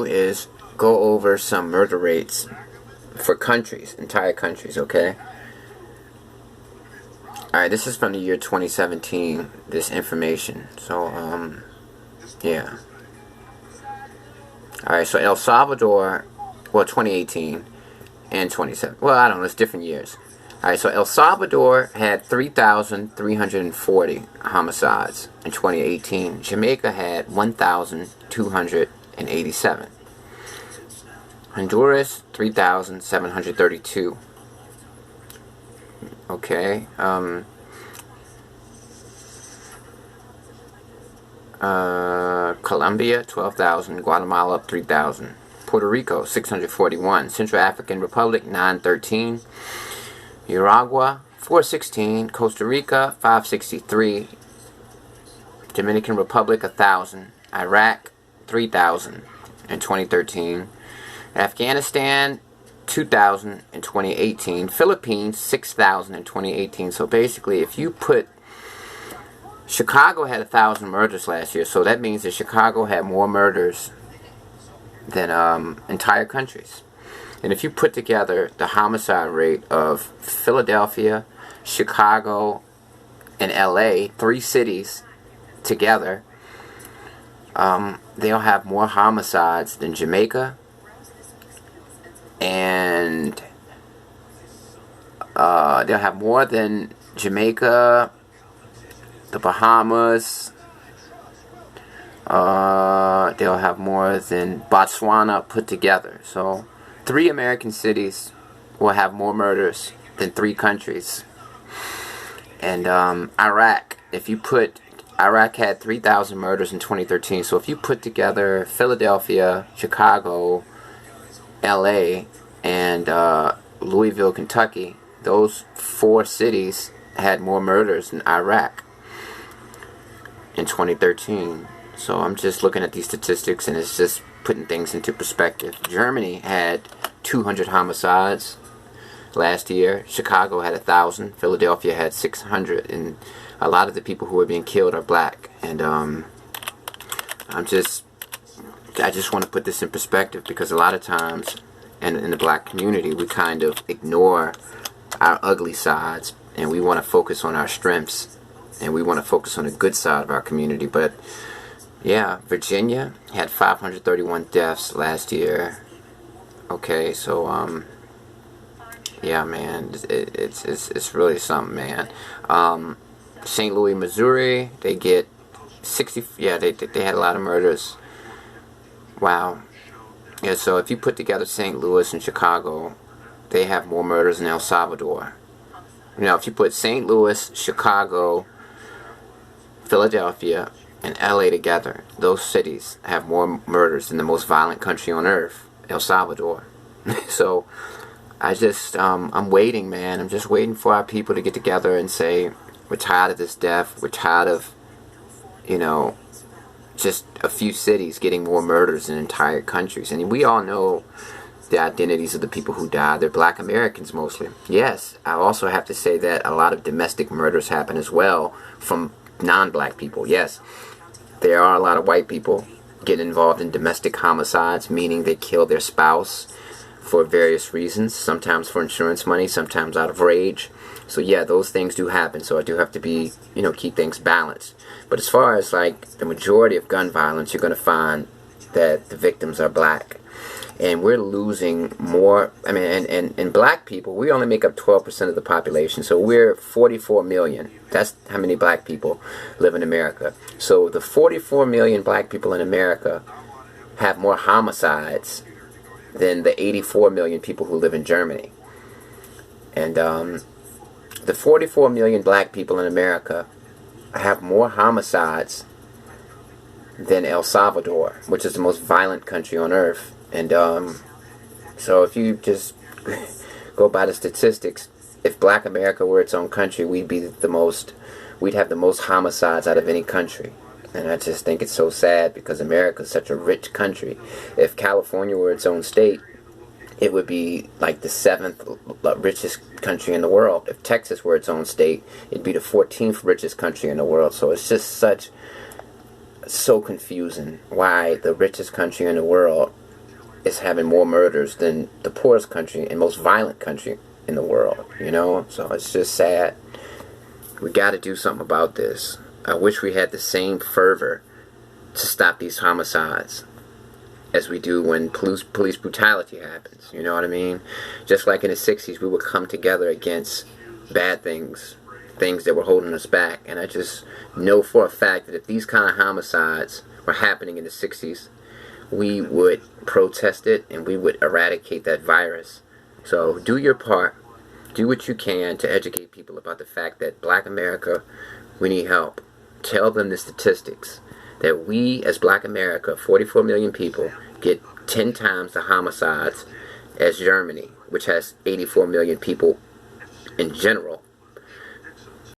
is go over some murder rates for countries, entire countries, okay? Alright, this is from the year 2017, this information. So, yeah. Alright, so El Salvador, well, 2018 and 27. Well, I don't know, it's different years. Alright, so El Salvador had 3,340 homicides in 2018. Jamaica had 1,287. Honduras, 3,732. Okay, Colombia, 12,000. Guatemala, 3,000. Puerto Rico, 641. Central African Republic, 913. Uruguay, 416. Costa Rica, 563. Dominican Republic, 1,000. Iraq, 3,000 in 2013. Afghanistan, 2,000 in 2018. Philippines, 6,000 in 2018. So basically, if you put... Chicago had 1,000 murders last year, so that means that Chicago had more murders than entire countries. And if you put together the homicide rate of Philadelphia, Chicago, and LA, 3 cities together, they'll have more homicides than Jamaica, and they'll have more than Jamaica, the Bahamas, they'll have more than Botswana put together. So 3 American cities will have more murders than 3 countries. And Iraq, Iraq had 3,000 murders in 2013. So if you put together Philadelphia, Chicago, LA, and Louisville, Kentucky, those 4 cities had more murders than Iraq in 2013. So I'm just looking at these statistics, and it's just putting things into perspective. Germany had 200 homicides last year. Chicago had 1,000. Philadelphia had 600. And a lot of the people who are being killed are black. And I just want to put this in perspective, because a lot of times in the black community, we kind of ignore our ugly sides, and we want to focus on our strengths, and we want to focus on the good side of our community. But yeah, Virginia had 531 deaths last year. Okay, so yeah, man, it's really something, man. St. Louis, Missouri, they get 60. Yeah, they had a lot of murders. Wow. Yeah, so if you put together St. Louis and Chicago, they have more murders than El Salvador. Now, if you put St. Louis, Chicago, Philadelphia, and LA together, those cities have more murders than the most violent country on earth, El Salvador. So I just, I'm waiting, man. I'm just waiting for our people to get together and say, we're tired of this death. We're tired of, just a few cities getting more murders than entire countries. And we all know the identities of the people who die. They're black Americans mostly. Yes, I also have to say that a lot of domestic murders happen as well from non-black people. Yes, there are a lot of white people getting involved in domestic homicides, meaning they kill their spouse for various reasons, sometimes for insurance money, sometimes out of rage. So yeah, those things do happen, so I do have to be, keep things balanced. But as far as like the majority of gun violence, you're going to find that the victims are black. And we're losing more. I mean, and black people, we only make up 12% of the population. So we're 44 million. That's how many black people live in America. So the 44 million black people in America have more homicides than the 84 million people who live in Germany. And the 44 million black people in America have more homicides than El Salvador, which is the most violent country on earth. And so if you just go by the statistics, if black America were its own country, we'd have the most homicides out of any country. And I just think it's so sad, because America is such a rich country. If California were its own state, it would be like the 7th richest country in the world. If Texas were its own state, it'd be the 14th richest country in the world. So it's just so confusing why the richest country in the world is having more murders than the poorest country and most violent country in the world, you know? So it's just sad. We got to do something about this. I wish we had the same fervor to stop these homicides as we do when police brutality happens. You know what I mean? Just like in the 60s, we would come together against bad things, things that were holding us back. And I just know for a fact that if these kind of homicides were happening in the 60s, we would protest it and we would eradicate that virus. So do your part. Do what you can to educate people about the fact that Black America, we need help. Tell them the statistics that we as Black America, 44 million people, get 10 times the homicides as Germany, which has 84 million people in general